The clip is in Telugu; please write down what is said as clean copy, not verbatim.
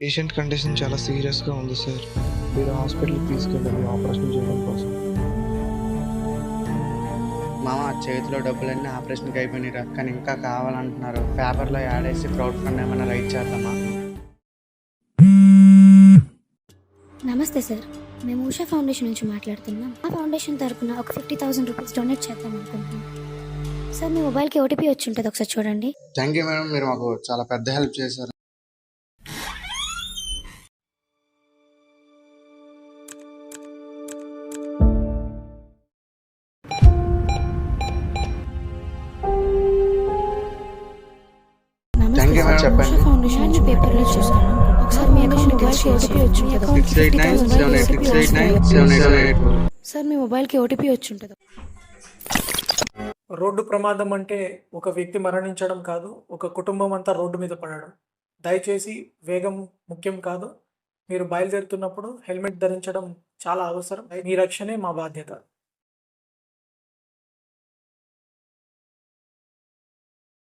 పేషెంట్ కండిషన్ చాలా సీరియస్గా ఉంది సార్. మీరు హాస్పిటల్కి తీసుకెళ్ళండి ఆపరేషన్ చేయడం కోసం. మామ చేతిలో డబ్బులన్నీ ఆపరేషన్కి అయిపోయినాయిరా, కానీ ఇంకా కావాలంటున్నారు. పేపర్లో యాడ్ వేసి క్రౌడ్ ఫండ్ ఏమైనా రైట్ చేద్దామా? నమస్తే సార్, మేము ఉషా ఫౌండేషన్ నుంచి మాట్లాడుతున్నాం. ఆ ఫౌండేషన్ తరపున ఒక 50,000 రూపీస్ డొనేట్ చేద్దాం అనుకుంటున్నాం సార్. మీ మొబైల్కి ఓటీపీ వచ్చి ఉంటుంది, ఒకసారి చూడండి. థ్యాంక్ యూ మేడం, మీరు మాకు చాలా పెద్ద హెల్ప్ చేశారు. నమస్తే you, సార్, madam. చెప్పండి. ఉషా ఫౌండేషన్ నుంచి పేపర్లో చూస్తాను. ఒకసారి మీ మొబైల్కి ఓటీపీ వచ్చి ఉంటుంది. 689-7868-7878. సార్ మీ మొబైల్కి ఓటీపీ వచ్చి ఉంటుంది. రోడ్డు ప్రమాదం అంటే ఒక వ్యక్తి మరణించడం కాదు, ఒక కుటుంబం అంతా రోడ్డు మీద పడడం. దయచేసి వేగం ముఖ్యం కాదు. మీరు బయలుదేరుతున్నప్పుడు హెల్మెట్ ధరించడం చాలా అవసరం. మీ రక్షణే మా బాధ్యత.